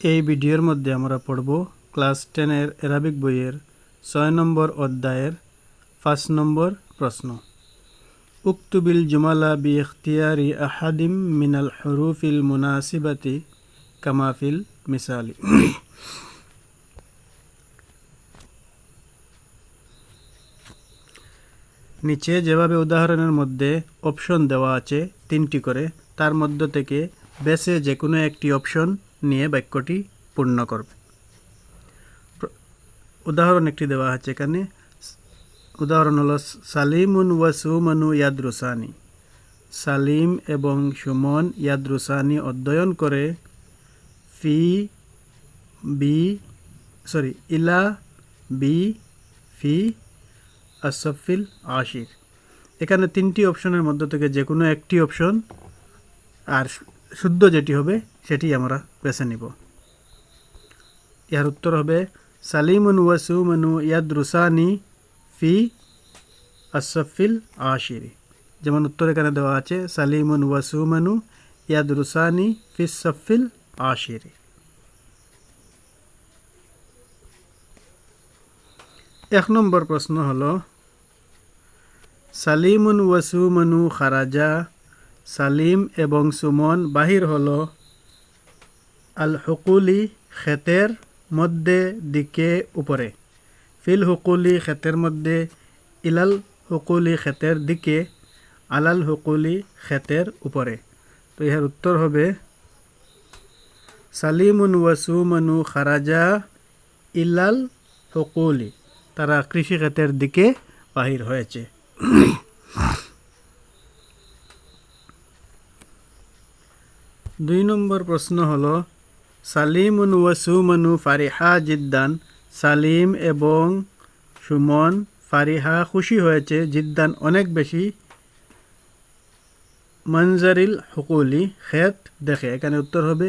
এই ভিডিওর মধ্যে আমরা পড়ব ক্লাস 10 এর অ্যারাবিক বইয়ের 6 নম্বর অধ্যায়ের 5 নম্বর প্রশ্ন। উক্তুবিল জুমালা বি ইখতিয়ারি আহাদিম মিনাল হুরুফিল মুনাসিবাতি কামা ফিল মিসালি। নিচে যেভাবে উদাহরণের মধ্যে অপশন দেওয়া আছে 3টি করে, তার মধ্য থেকে বেছে যে কোনো একটি অপশন নিয়ে বাক্যটি পূর্ণ করবে। উদাহরণ একটি দেওয়া আছে এখানে। উদাহরণ হলো সালিমুন ওয়া সুমানু ইয়াদরুসানি। সালিম এবং সুমন ইয়াদরুসানি অধ্যয়ন করে ইলা বি ফি আসফিল আশির। এখানে 3টি অপশনের মধ্য থেকে যে কোনো একটি অপশন আর শুদ্ধ যেটি হবে সেটি আমরা বেছে নিব। এর উত্তর হবে সালিমুন ওয়া সুমানু ইয়াদরুসানি ফি আসফিল আশিরি। যেমন উত্তর এখানে দেওয়া আছে সালিমুন ওয়া সুমানু ইয়াদরুসানি ফি আসফিল আশিরি। 1 নম্বর প্রশ্ন হলো সালিমুন ওয়া সুমানু খারাজা। সালিম এবং সুমন বাহির হলো আল হুকুলি ক্ষেতের মধ্যে দিকে উপরে। ফিল হুকুলি ক্ষেতের মধ্যে, ইলাল হুকুলি ক্ষেতের দিকে, আলাল হুকুলি ক্ষেতের উপরে। তো এর উত্তর হবে সালিমুন ওয়া সুমানু খারাজা ইলাল হুকুলি। তারা কৃষি ক্ষেতের দিকে বাহির হয়েছে। 2 নম্বর প্রশ্ন হলো সালিমুন ওয়া সুমানু ফারিহা জিদ্দান। সালিম এবং সুমন ফারিহা খুশি হয়েছে, জিদ্দান অনেক বেশি, মনজারিল হুকুলি ক্ষেত দেখে। এখানে উত্তর হবে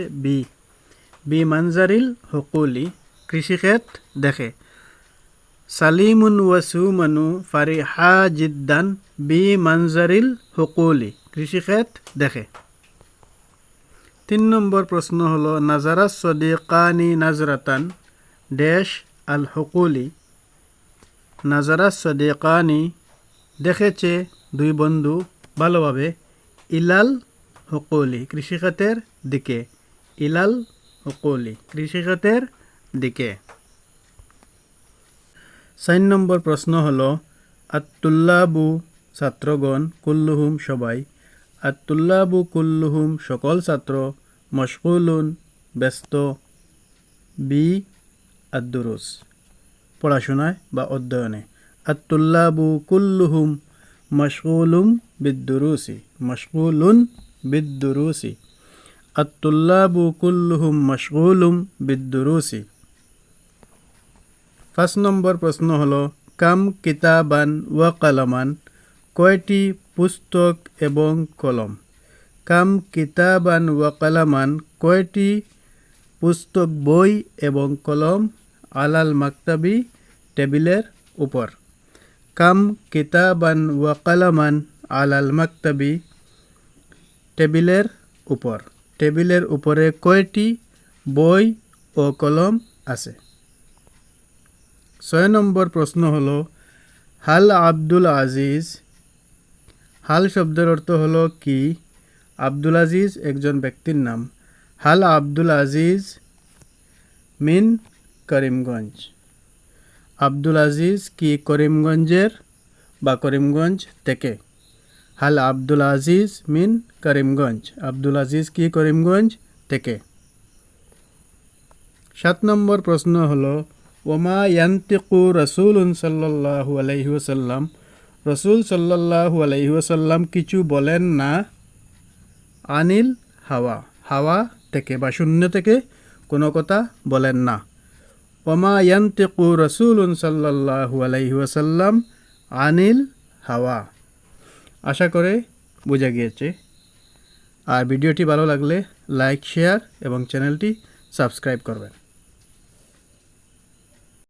বি মনজারিল হুকুলি কৃষিক্ষেত দেখে। সালিমুন ওয়া সুমানু ফারিহা জিদ্দান বি মনজারিল হুকুলি কৃষিক্ষেত দেখে। 3 নম্বর প্রশ্ন হলো নাজারা সদিকানি নাজরাতান ড্যাশ আল হুকুলি। নাজারা সদিকানি দেখেছে 2 বন্ধু ভালোভাবে, ইলাল হুকুলি কৃষিক্ষেতের দিকে। ইলাল হুকুলি কৃষিক্ষেতের দিকে। 4 নম্বর প্রশ্ন হলো আত-তুল্লাবু ছাত্রগণ, কুল্লুহুম সবাই, আত-তুল্লাবু কুল্লুহুম সকল ছাত্র, মশগুলুন ব্যস্ত, বি আদ-দুরুস পড়াশোনায় বা অধ্যয়নে। আত-তুল্লাবু কুল্লুহুম মশগুলুম বিদ-দুরুসি। মশগুলুন বিদ-দুরুসি। আত-তুল্লাবু কুল্লুহুম মশগুলুম বিদ-দুরুসি। 5 নম্বর প্রশ্ন হলো কাম কিতাবান ওয়া কলমান। কয়টি পুস্তক এবং কলম। কাম কিতাবান ওয়া কলমান কয়টি পুস্তক, বই এবং কলম, আলাল মাকতাবি টেবিলের উপর। কাম কিতাবান ওয়া কলমান আলাল মাকতাবি টেবিলের উপর। টেবিলের উপরে কয়টি বই ও কলম আছে। 6 নম্বর প্রশ্ন হলো হাল আব্দুল আজিজ। হাল শব্দের অর্থ হলো কি। আব্দুল আজিজ একজন ব্যক্তির নাম। হাল আব্দুল আজিজ মিন করিমগঞ্জ। আব্দুল আজিজ কি করিমগঞ্জের বা করিমগঞ্জ থেকে। হাল আব্দুল আজিজ মিন করিমগঞ্জ। আব্দুল আজিজ কি করিমগঞ্জ থেকে। 7 নম্বর প্রশ্ন হলো ওমা ইয়ান্তিকু রাসূলুন সাল্লাল্লাহু আলাইহি ওয়াসাল্লাম। রাসূল সাল্লাল্লাহু আলাইহি ওয়াসাল্লাম কিছু বলেন না, আনিল হাওয়া হাওয়া থেকে বা শূন্য থেকে কোনো কথা বলেন না। ওমা ইয়ান্তিকু রাসূলুন সাল্লাল্লাহু আলাইহি ওয়াসাল্লাম আনিল হাওয়া। আশা করে বোঝা গিয়েছে। আর ভিডিওটি ভালো লাগলে লাইক, শেয়ার এবং চ্যানেলটি সাবস্ক্রাইব করবেন।